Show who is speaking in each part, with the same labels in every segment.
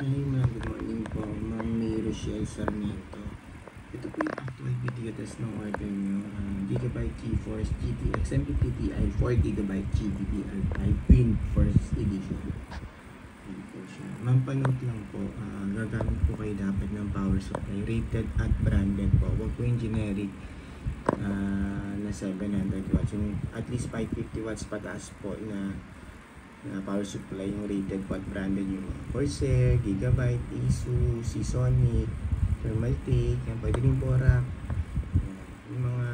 Speaker 1: Ay, good morning po, Ma'am May Rochelle Sarmiento. Ito po yung actual video test ng order nyo. Gigabyte GeForce GTX MPPTi 4GB GDDR5 Twin First Edition. Ayan po siya. Ma'am, panote lang po, gagamit po kayo dapat ng power supply. Rated at branded po. Huwag po yung generic na 700 watts. Yung at least 550 watts pataas po na power supply yung rated po at branded yung Corsair, Gigabyte, Asus, Seasonic, Thermaltake, yan pwede rin Borac. Yung mga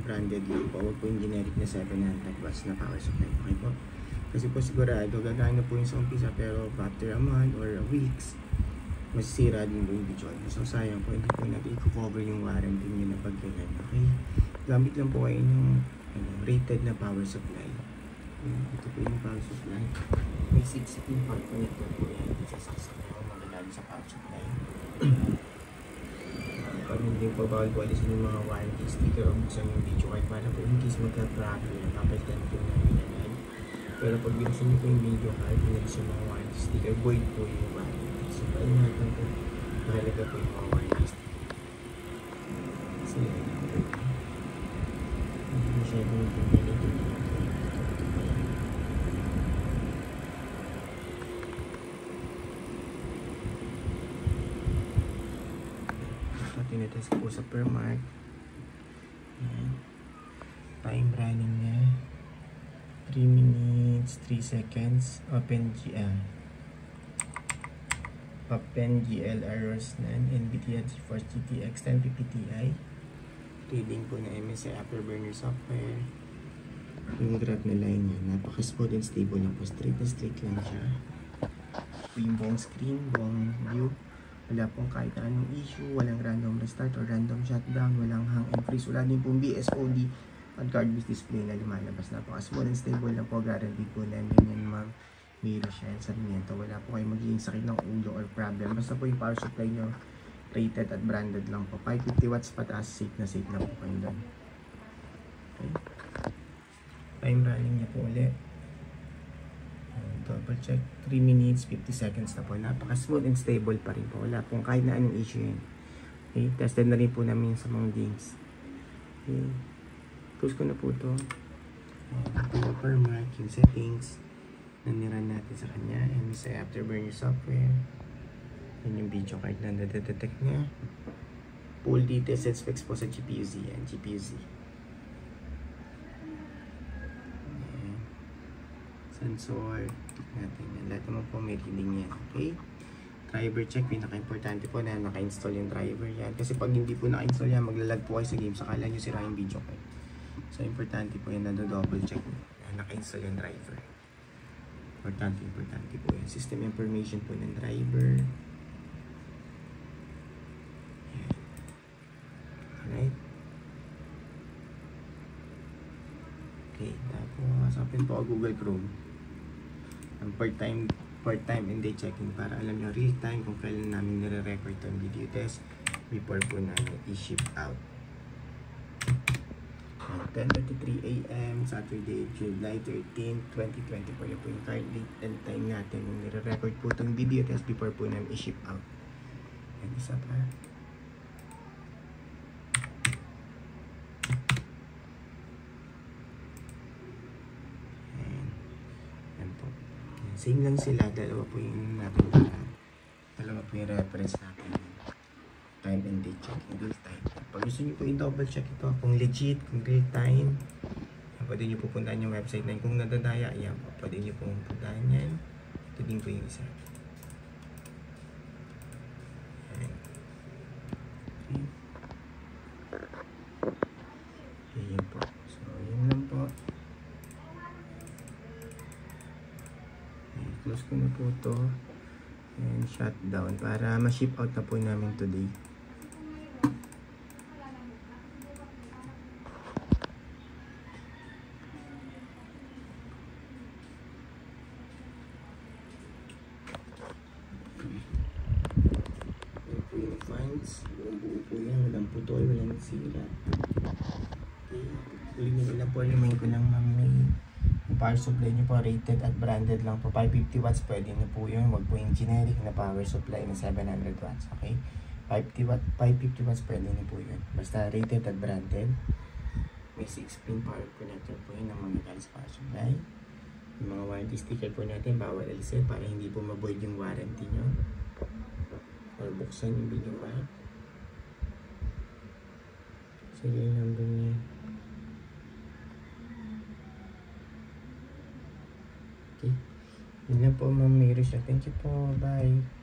Speaker 1: branded yun po, huwag po yung generic na 700 watts na power supply. Okay po? Kasi po sigurado, gagana po yung sa umpisa pero after a month or a weeks, masisira din po yung video. So sayang po, hindi po natin i-cover yung warranty nyo na pagkailan. Okay? Gamit lang po kayo yung rated na power supply. Ito po yung power supply. May 16 part connector po yan. Sasaksak na yung magalalim sa power supply. Pag hindi po bawal po alisin yung mga warranty sticker o buksan yung video kahit para po in case magka-problem kapalitan po namin yan. Pero pag binuksan nyo po yung video kahit inalis yung mga warranty sticker, void po yung warranty. So paano natin po mahalaga po yung mga warranty sticker. Kasi hindi masyadong pinilito na. Tinetest po sa Permark. Time running niya 3 minutes 3 seconds. Open GL errors none. NVIDIA GeForce GTX 1050 Ti. Reading po na MSI Afterburner software. Yung graph na line niya napaka-smooth and stable lang po. Straight na straight lang siya. Yung buong screen, buong view, wala pong kahit anong issue, walang random restart or random shutdown, walang hang and freeze, wala din pong BSOD at card-based display na lumalabas. Napaka-smooth and stable lang po, guaranteed po namin yan, Ma'am May Rochelle Sarmiento. Wala po kayo magiging sakit ng ulo or problem. Basta po yung power supply nyo, rated at branded lang po. 550 watts pataas, safe na po kayo doon. Okay. Time running niya po ulit. Double check, 3 minutes 50 seconds na po. Napaka smooth and stable pa rin po. Wala pong kahit na anong issue yun. Okay, tested na rin po namin sa mga games. Okay, close ko na po ito. Permark yung settings na niran natin sa kanya. And sa Afterburner software, yun yung video card na nadetect niya. Full details and specs po sa GPU-Z yan, GPU-Z. Sensor natin yan. Lahat naman po may reading yan. Okay? Driver check. Pinaka-importante po na naka-install yung driver yan. Kasi pag hindi po naka-install yan, maglalag po kayo sa game. Sakala nyo sira yung video card. So, importante po yan na double check na naka-install yung driver. Importante po yan. System information po ng driver. Yan. Alright? Okay. Tapos, open po Google Chrome. Ang part time and day checking para alam nyo real time kung kailan namin nire-record itong video test before po namin i-ship out. 10:33 AM Saturday, July 13, 2024. Yan po yung current date and time natin nung nire-record po itong video test before po namin i-ship out. Yan, isa pa. Same lang sila, dalawa po yung natin dalawa po yung reference natin. Time and date check, real time. Pag gusto nyo po i-double check ito kung legit, kung real time, pwede nyo pupuntahan yung website na yun. Kung nadadaya, yan po, pwede nyo pupuntahan yan. Ito din po yung isa. Yan. Okay. Yan po. So, yun lang po. Close ko na po ito and shutdown para ma-ship out na po namin today. Yan po yung fines. Buo po yan. Walang putol, walang sira. Okay. Uli nyo lang po. Lumayin ko lang, Ma'am May. power supply nyo po, rated at branded lang po. 550 watts, pwede nyo po yun. Huwag po yung generic na power supply na 700 watts, okay? 550 watts, pwede nyo po yun. Basta rated at branded. May 6-pin power connector po yun ng mga galing sa power supply. Yung mga warranty sticker po natin, bawal alisin para hindi po ma-void yung warranty nyo. Or buksan yung video file. Sige yung number niya. Okay. Yun lang po, Ma'am Mary siya. Thank you po. Bye.